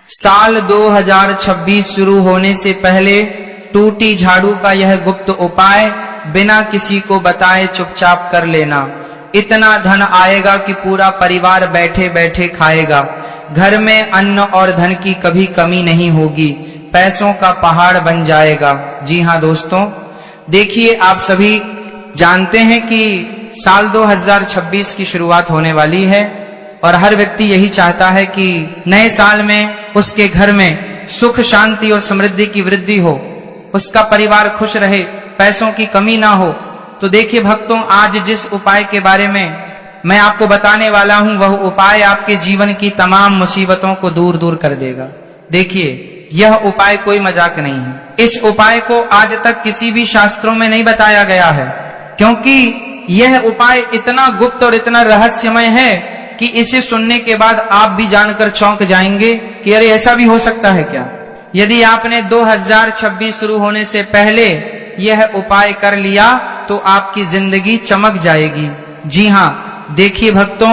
साल 2026 शुरू होने से पहले टूटी झाड़ू का यह गुप्त उपाय बिना किसी को बताए चुपचाप कर लेना। इतना धन आएगा कि पूरा परिवार बैठे बैठे खाएगा। घर में अन्न और धन की कभी कमी नहीं होगी। पैसों का पहाड़ बन जाएगा। जी हाँ दोस्तों, देखिए आप सभी जानते हैं कि साल 2026 की शुरुआत होने वाली है और हर व्यक्ति यही चाहता है कि नए साल में उसके घर में सुख शांति और समृद्धि की वृद्धि हो, उसका परिवार खुश रहे, पैसों की कमी ना हो। तो देखिए भक्तों, आज जिस उपाय के बारे में मैं आपको बताने वाला हूं वह उपाय आपके जीवन की तमाम मुसीबतों को दूर दूर कर देगा। देखिए यह उपाय कोई मजाक नहीं है। इस उपाय को आज तक किसी भी शास्त्रों में नहीं बताया गया है, क्योंकि यह उपाय इतना गुप्त और इतना रहस्यमय है कि इसे सुनने के बाद आप भी जानकर चौंक जाएंगे कि अरे ऐसा भी हो सकता है क्या। यदि आपने 2026 शुरू होने से पहले यह उपाय कर लिया तो आपकी जिंदगी चमक जाएगी। जी हाँ, देखिए भक्तों,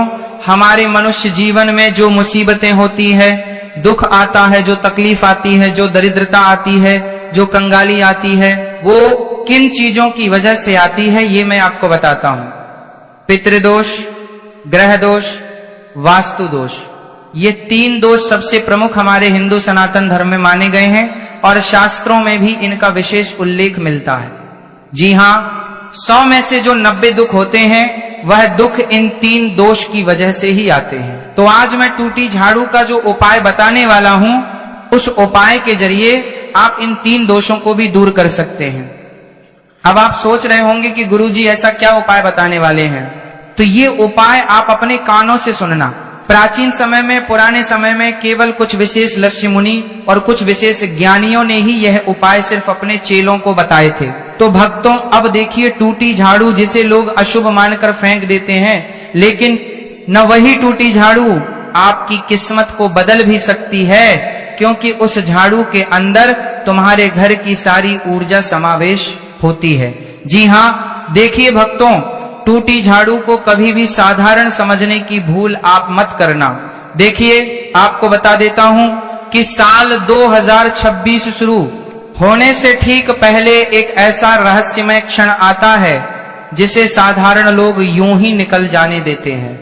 हमारे मनुष्य जीवन में जो मुसीबतें होती है, दुख आता है, जो तकलीफ आती है, जो दरिद्रता आती है, जो कंगाली आती है, वो किन चीजों की वजह से आती है ये मैं आपको बताता हूं। पितृदोष, ग्रह दोष, वास्तु दोष, ये 3 दोष सबसे प्रमुख हमारे हिंदू सनातन धर्म में माने गए हैं और शास्त्रों में भी इनका विशेष उल्लेख मिलता है। जी हाँ, 100 में से जो 90 दुख होते हैं वह दुख इन 3 दोष की वजह से ही आते हैं। तो आज मैं टूटी झाड़ू का जो उपाय बताने वाला हूं, उस उपाय के जरिए आप इन 3 दोषों को भी दूर कर सकते हैं। अब आप सोच रहे होंगे कि गुरुजी ऐसा क्या उपाय बताने वाले हैं, तो ये उपाय आप अपने कानों से सुनना। प्राचीन समय में, पुराने समय में केवल कुछ विशेष ऋषि मुनि और कुछ विशेष ज्ञानियों ने ही यह उपाय सिर्फ अपने चेलों को बताए थे। तो भक्तों, अब देखिए टूटी झाड़ू जिसे लोग अशुभ मानकर फेंक देते हैं, लेकिन न वही टूटी झाड़ू आपकी किस्मत को बदल भी सकती है, क्योंकि उस झाड़ू के अंदर तुम्हारे घर की सारी ऊर्जा समावेश होती है। जी हाँ, देखिए भक्तों, टूटी झाड़ू को कभी भी साधारण समझने की भूल आप मत करना। देखिए आपको बता देता हूं कि साल 2026 शुरू होने से ठीक पहले एक ऐसा रहस्यमय क्षण आता है जिसे साधारण लोग यूं ही निकल जाने देते हैं,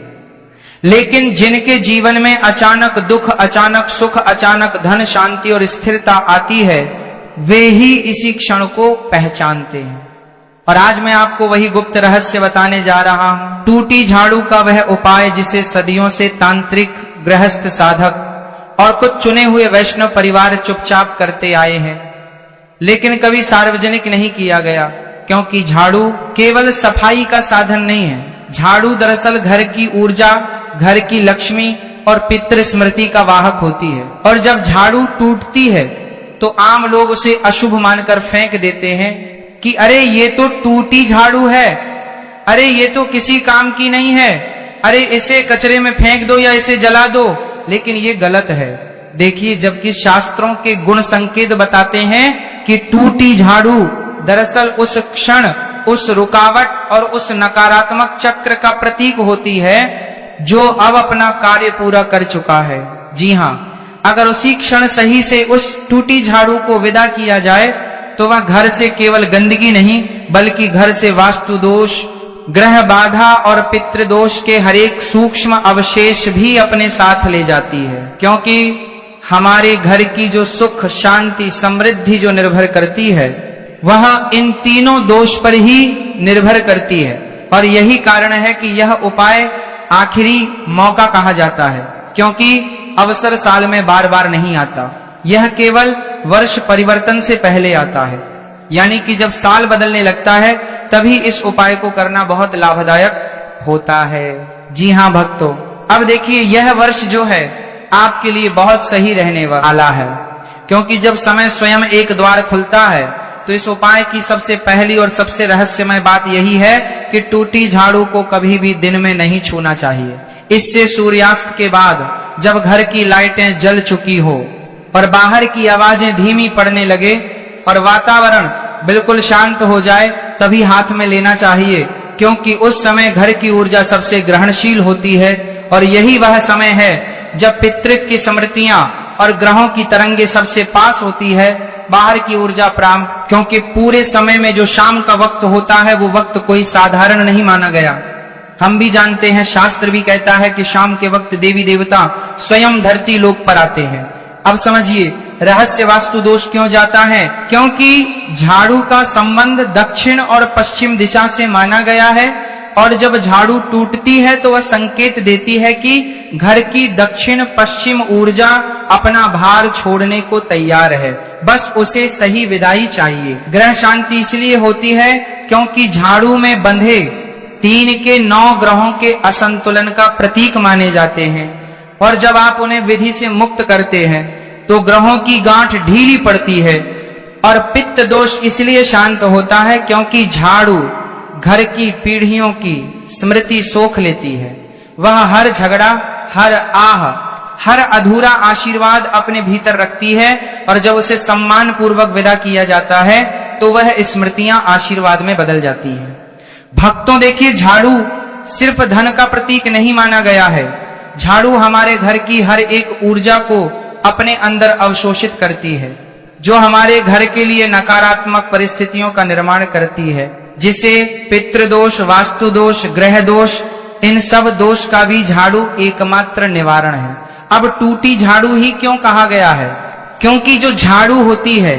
लेकिन जिनके जीवन में अचानक दुख, अचानक सुख, अचानक धन, शांति और स्थिरता आती है, वे ही इसी क्षण को पहचानते हैं। और आज मैं आपको वही गुप्त रहस्य बताने जा रहा हूं। टूटी झाड़ू का वह उपाय जिसे सदियों से तांत्रिक, गृहस्थ, साधक और कुछ चुने हुए वैष्णव परिवार चुपचाप करते आए हैं, लेकिन कभी सार्वजनिक नहीं किया गया, क्योंकि झाड़ू केवल सफाई का साधन नहीं है। झाड़ू दरअसल घर की ऊर्जा, घर की लक्ष्मी और पितृ स्मृति का वाहक होती है। और जब झाड़ू टूटती है तो आम लोग उसे अशुभ मानकर फेंक देते हैं कि अरे ये तो टूटी झाड़ू है, अरे ये तो किसी काम की नहीं है, अरे इसे कचरे में फेंक दो या इसे जला दो। लेकिन ये गलत है। देखिए, जबकि शास्त्रों के गुण संकेत बताते हैं कि टूटी झाड़ू दरअसल उस क्षण, उस रुकावट और उस नकारात्मक चक्र का प्रतीक होती है जो अब अपना कार्य पूरा कर चुका है। जी हाँ, अगर उसी क्षण सही से उस टूटी झाड़ू को विदा किया जाए तो वह घर से केवल गंदगी नहीं, बल्कि घर से वास्तु दोष, ग्रह बाधा और पितृदोष के हर एक सूक्ष्म अवशेष भी अपने साथ ले जाती है। क्योंकि हमारे घर की जो सुख, शांति, समृद्धि जो निर्भर करती है, वह इन तीनों दोष पर ही निर्भर करती है। और यही कारण है कि यह उपाय आखिरी मौका कहा जाता है, क्योंकि अवसर साल में बार बार नहीं आता। यह केवल वर्ष परिवर्तन से पहले आता है, यानी कि जब साल बदलने लगता है तभी इस उपाय को करना बहुत लाभदायक होता है। जी हाँ भक्तों, अब देखिए यह वर्ष जो है आपके लिए बहुत सही रहने वाला है, क्योंकि जब समय स्वयं एक द्वार खुलता है तो इस उपाय की सबसे पहली और सबसे रहस्यमय बात यही है कि टूटी झाड़ू को कभी भी दिन में नहीं छूना चाहिए। इससे सूर्यास्त के बाद जब घर की लाइटें जल चुकी हो और बाहर की आवाजें धीमी पड़ने लगे और वातावरण बिल्कुल शांत हो जाए, तभी हाथ में लेना चाहिए, क्योंकि उस समय घर की ऊर्जा सबसे ग्रहणशील होती है और यही वह समय है जब पितृ की स्मृतियां और ग्रहों की तरंगे सबसे पास होती है, बाहर की ऊर्जा प्राप्त, क्योंकि पूरे समय में जो शाम का वक्त होता है वो वक्त कोई साधारण नहीं माना गया। हम भी जानते हैं, शास्त्र भी कहता है कि शाम के वक्त देवी देवता स्वयं धरती लोक पर आते हैं। अब समझिए रहस्य वास्तु दोष क्यों जाता है, क्योंकि झाड़ू का संबंध दक्षिण और पश्चिम दिशा से माना गया है, और जब झाड़ू टूटती है तो वह संकेत देती है कि घर की दक्षिण पश्चिम ऊर्जा अपना भार छोड़ने को तैयार है, बस उसे सही विदाई चाहिए। ग्रह शांति इसलिए होती है क्योंकि झाड़ू में बंधे 3 के 9 ग्रहों के असंतुलन का प्रतीक माने जाते हैं, और जब आप उन्हें विधि से मुक्त करते हैं तो ग्रहों की गांठ ढीली पड़ती है, और पित्त दोष इसलिए शांत होता है क्योंकि झाड़ू घर की पीढ़ियों की स्मृति सोख लेती है। वह हर झगड़ा, हर आह, हर अधूरा आशीर्वाद अपने भीतर रखती है, और जब उसे सम्मान पूर्वक विदा किया जाता है तो वह स्मृतियां आशीर्वाद में बदल जाती हैं। भक्तों देखिए, झाड़ू सिर्फ धन का प्रतीक नहीं माना गया है। झाड़ू हमारे घर की हर एक ऊर्जा को अपने अंदर अवशोषित करती है, जो हमारे घर के लिए नकारात्मक परिस्थितियों का निर्माण करती है, जिसे पितृदोष, वास्तु दोष, ग्रह दोष, इन सब दोष का भी झाड़ू एकमात्र निवारण है। अब टूटी झाड़ू ही क्यों कहा गया है, क्योंकि जो झाड़ू होती है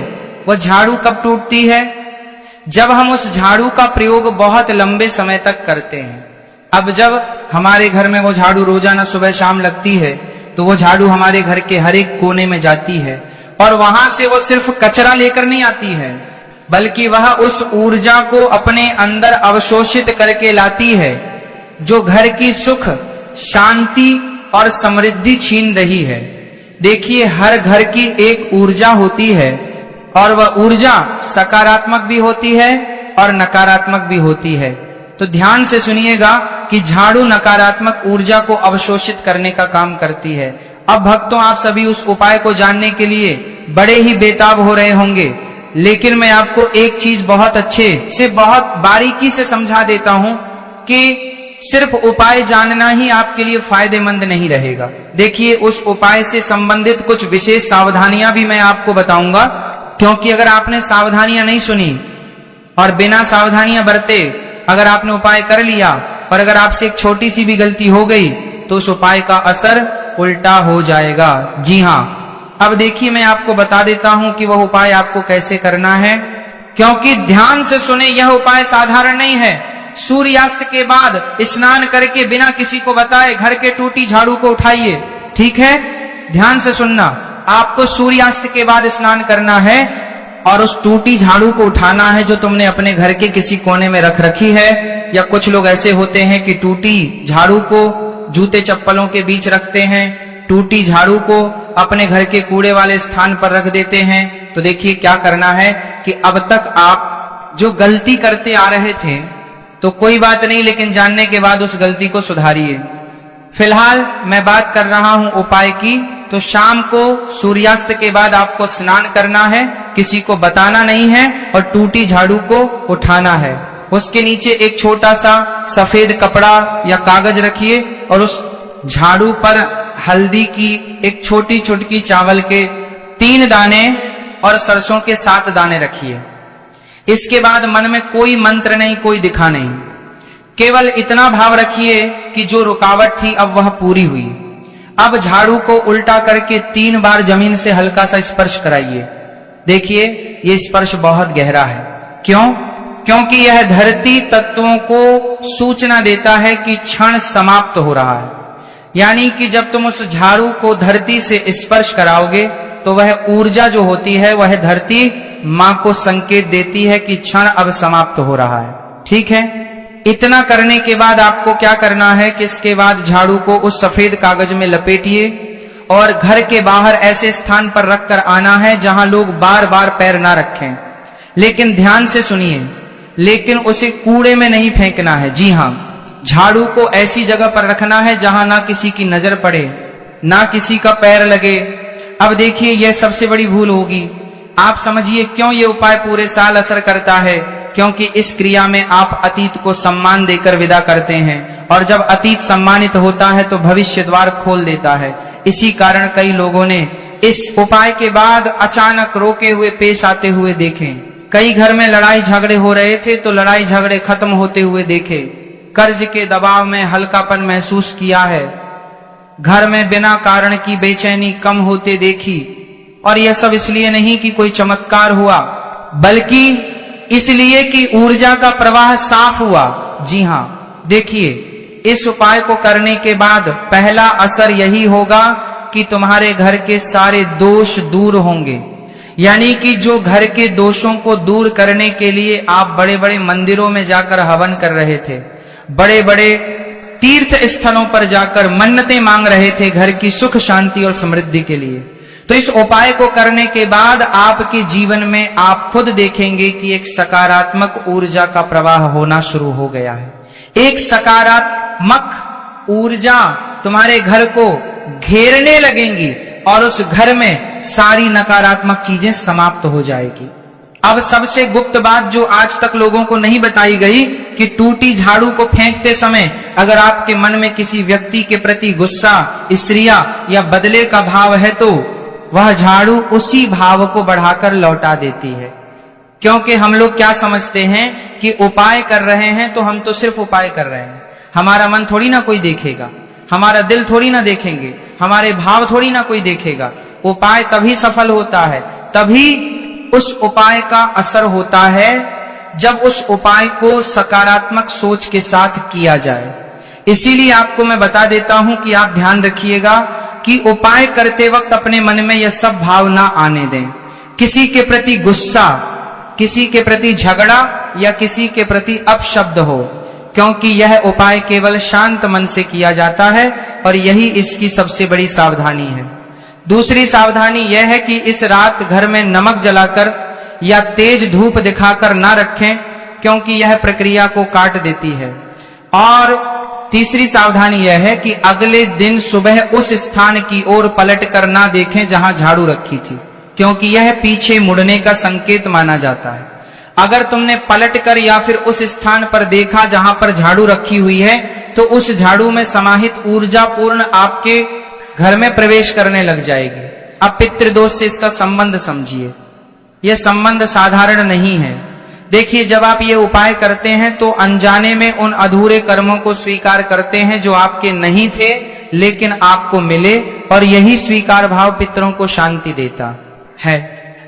वह झाड़ू कब टूटती है, जब हम उस झाड़ू का प्रयोग बहुत लंबे समय तक करते हैं। अब जब हमारे घर में वो झाड़ू रोजाना सुबह शाम लगती है तो वो झाड़ू हमारे घर के हर एक कोने में जाती है, और वहां से वो सिर्फ कचरा लेकर नहीं आती है, बल्कि वह उस ऊर्जा को अपने अंदर अवशोषित करके लाती है, जो घर की सुख, शांति और समृद्धि छीन रही है। देखिए, हर घर की एक ऊर्जा होती है, और वह ऊर्जा सकारात्मक भी होती है और नकारात्मक भी होती है। तो ध्यान से सुनिएगा कि झाड़ू नकारात्मक ऊर्जा को अवशोषित करने का काम करती है। अब भक्तों, आप सभी उस उपाय को जानने के लिए बड़े ही बेताब हो रहे होंगे, लेकिन मैं आपको एक चीज बहुत अच्छे से, बहुत बारीकी से समझा देता हूं कि सिर्फ उपाय जानना ही आपके लिए फायदेमंद नहीं रहेगा। देखिए, उस उपाय से संबंधित कुछ विशेष सावधानियां भी मैं आपको बताऊंगा, क्योंकि अगर आपने सावधानियां नहीं सुनी और बिना सावधानियां बरते अगर आपने उपाय कर लिया, और अगर आपसे एक छोटी सी भी गलती हो गई तो उस उपाय का असर उल्टा हो जाएगा। जी हाँ, अब देखिए, मैं आपको बता देता हूं कि वह उपाय आपको कैसे करना है, क्योंकि ध्यान से सुने, यह उपाय साधारण नहीं है। सूर्यास्त के बाद स्नान करके बिना किसी को बताए घर के टूटी झाड़ू को उठाइए, ठीक है? ध्यान से सुनना, आपको सूर्यास्त के बाद स्नान करना है और उस टूटी झाड़ू को उठाना है जो तुमने अपने घर के किसी कोने में रख रखी है। या कुछ लोग ऐसे होते हैं कि टूटी झाड़ू को जूते चप्पलों के बीच रखते हैं, टूटी झाड़ू को अपने घर के कूड़े वाले स्थान पर रख देते हैं। तो देखिए, क्या करना है कि अब तक आप जो गलती करते आ रहे थे तो कोई बात नहीं, लेकिन जानने के बाद उस गलती को सुधारिए। फिलहाल मैं बात कर रहा हूं उपाय की। तो शाम को सूर्यास्त के बाद आपको स्नान करना है, किसी को बताना नहीं है, और टूटी झाड़ू को उठाना है। उसके नीचे एक छोटा सा सफेद कपड़ा या कागज रखिए, और उस झाड़ू पर हल्दी की एक छोटी चुटकी, चावल के 3 दाने और सरसों के 7 दाने रखिए। इसके बाद मन में कोई मंत्र नहीं, कोई दिखा नहीं, केवल इतना भाव रखिए कि जो रुकावट थी अब वह पूरी हुई। अब झाड़ू को उल्टा करके 3 बार जमीन से हल्का सा स्पर्श कराइए। देखिए, ये स्पर्श बहुत गहरा है। क्यों? क्योंकि यह धरती तत्वों को सूचना देता है कि क्षण समाप्त हो रहा है। यानी कि जब तुम उस झाड़ू को धरती से स्पर्श कराओगे तो वह ऊर्जा जो होती है वह धरती मां को संकेत देती है कि क्षण अब समाप्त हो रहा है। ठीक है? इतना करने के बाद आपको क्या करना है कि इसके बाद झाड़ू को उस सफेद कागज में लपेटिए और घर के बाहर ऐसे स्थान पर रखकर आना है जहां लोग बार बार पैर ना रखें। लेकिन ध्यान से सुनिए, लेकिन उसे कूड़े में नहीं फेंकना है। जी हां, झाड़ू को ऐसी जगह पर रखना है जहां ना किसी की नजर पड़े, ना किसी का पैर लगे। अब देखिए, यह सबसे बड़ी भूल होगी। आप समझिए क्यों ये उपाय पूरे साल असर करता है, क्योंकि इस क्रिया में आप अतीत को सम्मान देकर विदा करते हैं, और जब अतीत सम्मानित होता है तो भविष्य द्वार खोल देता है। इसी कारण कई लोगों ने इस उपाय के बाद अचानक रोके हुए पेश आते हुए देखें। कई घर में लड़ाई झगड़े हो रहे थे तो लड़ाई झगड़े खत्म होते हुए देखे। कर्ज के दबाव में हल्कापन महसूस किया है। घर में बिना कारण की बेचैनी कम होते देखी। और यह सब इसलिए नहीं कि कोई चमत्कार हुआ, बल्कि इसलिए कि ऊर्जा का प्रवाह साफ हुआ। जी हां, देखिए, इस उपाय को करने के बाद पहला असर यही होगा कि तुम्हारे घर के सारे दोष दूर होंगे। यानी कि जो घर के दोषों को दूर करने के लिए आप बड़े बड़े मंदिरों में जाकर हवन कर रहे थे, बड़े बड़े तीर्थ स्थलों पर जाकर मन्नतें मांग रहे थे घर की सुख शांति और समृद्धि के लिए, तो इस उपाय को करने के बाद आपके जीवन में आप खुद देखेंगे कि एक सकारात्मक ऊर्जा का प्रवाह होना शुरू हो गया है। एक सकारात्मक ऊर्जा तुम्हारे घर को घेरने लगेंगी और उस घर में सारी नकारात्मक चीजें समाप्त हो जाएगी। अब सबसे गुप्त बात जो आज तक लोगों को नहीं बताई गई कि टूटी झाड़ू को फेंकते समय अगर आपके मन में किसी व्यक्ति के प्रति गुस्सा, ईर्ष्या या बदले का भाव है तो वह झाड़ू उसी भाव को बढ़ाकर लौटा देती है। क्योंकि हम लोग क्या समझते हैं कि उपाय कर रहे हैं तो हम तो सिर्फ उपाय कर रहे हैं, हमारा मन थोड़ी ना कोई देखेगा, हमारा दिल थोड़ी ना देखेंगे, हमारे भाव थोड़ी ना कोई देखेगा। उपाय तभी सफल होता है, तभी उस उपाय का असर होता है जब उस उपाय को सकारात्मक सोच के साथ किया जाए। इसीलिए आपको मैं बता देता हूं कि आप ध्यान रखिएगा कि उपाय करते वक्त अपने मन में यह सब भाव ना आने दें। किसी के प्रति गुस्सा, किसी के प्रति झगड़ा या किसी के प्रति अपशब्द हो, क्योंकि यह उपाय केवल शांत मन से किया जाता है और यही इसकी सबसे बड़ी सावधानी है। दूसरी सावधानी यह है कि इस रात घर में नमक जलाकर या तेज धूप दिखाकर ना रखें, क्योंकि यह प्रक्रिया को काट देती है। और तीसरी सावधानी यह है कि अगले दिन सुबह उस स्थान की ओर पलट कर ना देखें जहां झाड़ू रखी थी, क्योंकि यह पीछे मुड़ने का संकेत माना जाता है। अगर तुमने पलट कर या फिर उस स्थान पर देखा जहां पर झाड़ू रखी हुई है तो उस झाड़ू में समाहित ऊर्जा पूर्ण आपके घर में प्रवेश करने लग जाएगी। अब पितृदोष से इसका संबंध समझिए। यह संबंध साधारण नहीं है। देखिए, जब आप ये उपाय करते हैं तो अनजाने में उन अधूरे कर्मों को स्वीकार करते हैं जो आपके नहीं थे लेकिन आपको मिले, और यही स्वीकार भाव पितरों को शांति देता है।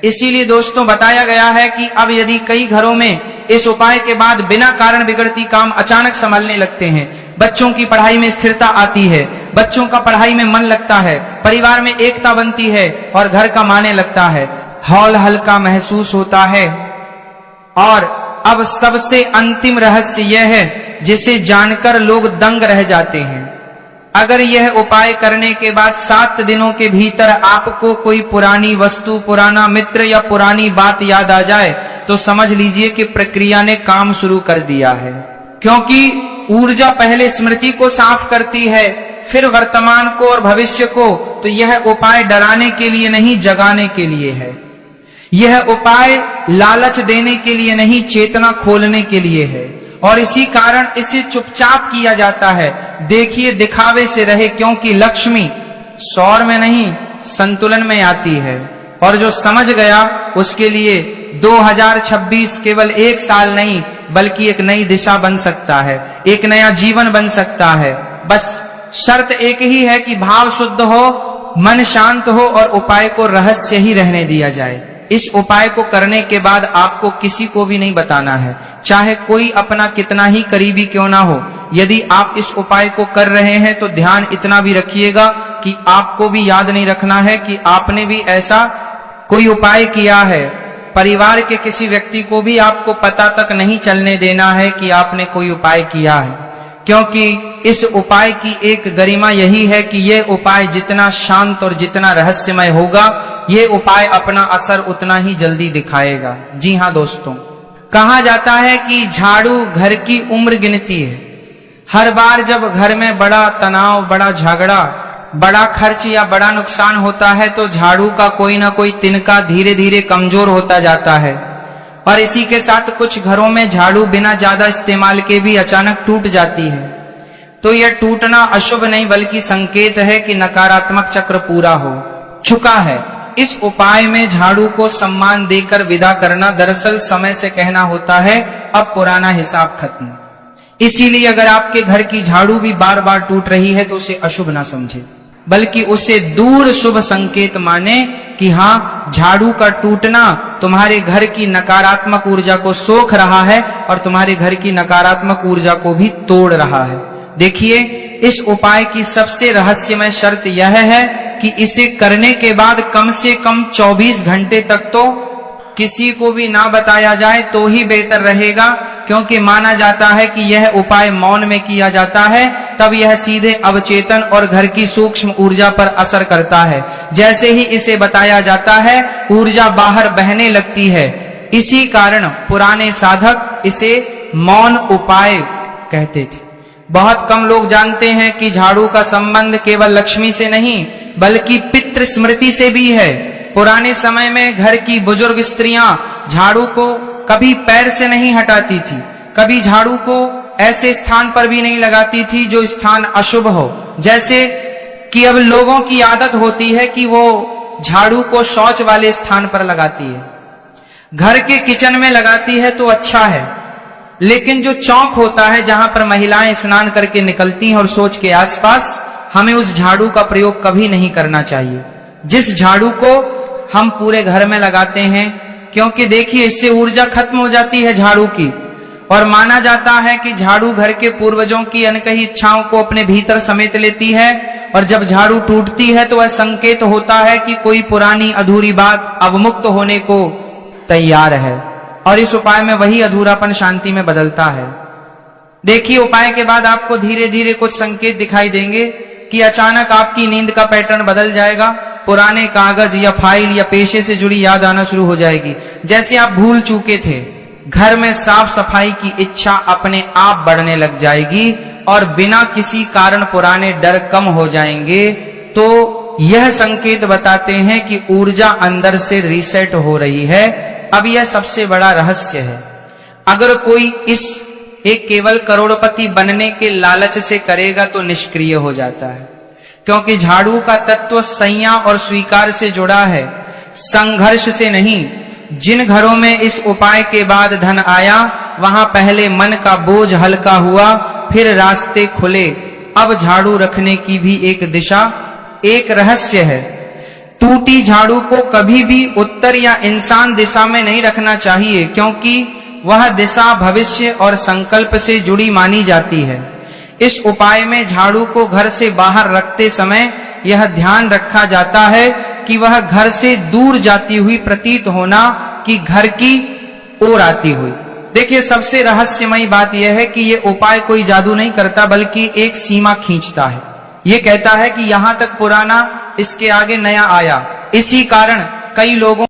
इसीलिए दोस्तों बताया गया है कि अब यदि कई घरों में इस उपाय के बाद बिना कारण बिगड़ती काम अचानक संभलने लगते हैं, बच्चों की पढ़ाई में स्थिरता आती है, बच्चों का पढ़ाई में मन लगता है, परिवार में एकता बनती है और घर का माने लगता है, हौल हल्का महसूस होता है। और अब सबसे अंतिम रहस्य यह है जिसे जानकर लोग दंग रह जाते हैं। अगर यह उपाय करने के बाद 7 दिनों के भीतर आपको कोई पुरानी वस्तु, पुराना मित्र या पुरानी बात याद आ जाए तो समझ लीजिए कि प्रक्रिया ने काम शुरू कर दिया है। क्योंकि ऊर्जा पहले स्मृति को साफ करती है, फिर वर्तमान को और भविष्य को। तो यह उपाय डराने के लिए नहीं, जगाने के लिए है। यह उपाय लालच देने के लिए नहीं, चेतना खोलने के लिए है। और इसी कारण इसे चुपचाप किया जाता है। देखिए, दिखावे से रहे, क्योंकि लक्ष्मी शौर में नहीं संतुलन में आती है। और जो समझ गया उसके लिए 2026 केवल एक साल नहीं बल्कि एक नई दिशा बन सकता है, एक नया जीवन बन सकता है। बस शर्त एक ही है कि भाव शुद्ध हो, मन शांत हो और उपाय को रहस्य ही रहने दिया जाए। इस उपाय को करने के बाद आपको किसी को भी नहीं बताना है, चाहे कोई अपना कितना ही करीबी क्यों ना हो। यदि आप इस उपाय को कर रहे हैं तो ध्यान इतना भी रखिएगा कि आपको भी याद नहीं रखना है कि आपने भी ऐसा कोई उपाय किया है। परिवार के किसी व्यक्ति को भी आपको पता तक नहीं चलने देना है कि आपने कोई उपाय किया है, क्योंकि इस उपाय की एक गरिमा यही है कि यह उपाय जितना शांत और जितना रहस्यमय होगा, ये उपाय अपना असर उतना ही जल्दी दिखाएगा। जी हाँ दोस्तों, कहा जाता है कि झाड़ू घर की उम्र गिनती है। हर बार जब घर में बड़ा तनाव, बड़ा झगड़ा, बड़ा खर्च या बड़ा नुकसान होता है तो झाड़ू का कोई ना कोई तिनका धीरे धीरे कमजोर होता जाता है। और इसी के साथ कुछ घरों में झाड़ू बिना ज्यादा इस्तेमाल के भी अचानक टूट जाती है। तो यह टूटना अशुभ नहीं बल्कि संकेत है कि नकारात्मक चक्र पूरा हो। चुका है। इस उपाय में झाड़ू को सम्मान देकर विदा करना दरअसल समय से कहना होता है, अब पुराना हिसाब खत्म। इसीलिए अगर आपके घर की झाड़ू भी बार बार टूट रही है तो उसे अशुभ ना समझे, बल्कि उसे दूर शुभ संकेत माने कि हाँ, झाड़ू का टूटना तुम्हारे घर की नकारात्मक ऊर्जा को सोख रहा है और तुम्हारे घर की नकारात्मक ऊर्जा को भी तोड़ रहा है। देखिए, इस उपाय की सबसे रहस्यमय शर्त यह है कि इसे करने के बाद कम से कम 24 घंटे तक तो किसी को भी ना बताया जाए तो ही बेहतर रहेगा, क्योंकि माना जाता है कि यह उपाय मौन में किया जाता है, तब यह सीधे अवचेतन और घर की सूक्ष्म ऊर्जा पर असर करता है। जैसे ही इसे बताया जाता है, ऊर्जा बाहर बहने लगती है। इसी कारण पुराने साधक इसे मौन उपाय कहते थे। बहुत कम लोग जानते हैं कि झाड़ू का संबंध केवल लक्ष्मी से नहीं बल्कि पितृ स्मृति से भी है। पुराने समय में घर की बुजुर्ग स्त्रियां झाड़ू को कभी पैर से नहीं हटाती थी, कभी झाड़ू को ऐसे स्थान पर भी नहीं लगाती थी जो स्थान अशुभ हो। जैसे कि अब लोगों की आदत होती है कि वो झाड़ू को शौच वाले स्थान पर लगाती है, घर के किचन में लगाती है तो अच्छा है, लेकिन जो चौक होता है जहां पर महिलाएं स्नान करके निकलती हैं और शौच के आसपास, हमें उस झाड़ू का प्रयोग कभी नहीं करना चाहिए। जिस झाड़ू को हम पूरे घर में लगाते हैं, क्योंकि देखिए इससे ऊर्जा खत्म हो जाती है झाड़ू की, और माना जाता है कि झाड़ू घर के पूर्वजों की अनकही इच्छाओं को अपने भीतर समेट लेती है, और जब झाड़ू टूटती है तो वह संकेत होता है कि कोई पुरानी अधूरी बात अवमुक्त होने को तैयार है, और इस उपाय में वही अधूरापन शांति में बदलता है। देखिए, उपाय के बाद आपको धीरे धीरे कुछ संकेत दिखाई देंगे कि अचानक आपकी नींद का पैटर्न बदल जाएगा, पुराने कागज या फाइल या पेशे से जुड़ी याद आना शुरू हो जाएगी, जैसे आप भूल चुके थे। घर में साफ सफाई की इच्छा अपने आप बढ़ने लग जाएगी और बिना किसी कारण पुराने डर कम हो जाएंगे। तो यह संकेत बताते हैं कि ऊर्जा अंदर से रीसेट हो रही है। अब यह सबसे बड़ा रहस्य है। अगर कोई इस एक केवल करोड़पति बनने के लालच से करेगा तो निष्क्रिय हो जाता है, क्योंकि झाड़ू का तत्व संयम और स्वीकार से जुड़ा है, संघर्ष से नहीं। जिन घरों में इस उपाय के बाद धन आया, वहां पहले मन का बोझ हल्का हुआ, फिर रास्ते खुले। अब झाड़ू रखने की भी एक दिशा, एक रहस्य है। टूटी झाड़ू को कभी भी उत्तर या इंसान दिशा में नहीं रखना चाहिए, क्योंकि वह दिशा भविष्य और संकल्प से जुड़ी मानी जाती है। इस उपाय में झाड़ू को घर से बाहर रखते समय यह ध्यान रखा जाता है कि वह घर से दूर जाती हुई प्रतीत होना कि घर की ओर आती हुई। देखिए, सबसे रहस्यमयी बात यह है कि यह उपाय कोई जादू नहीं करता, बल्कि एक सीमा खींचता है। यह कहता है कि यहां तक पुराना, इसके आगे नया आया। इसी कारण कई लोगों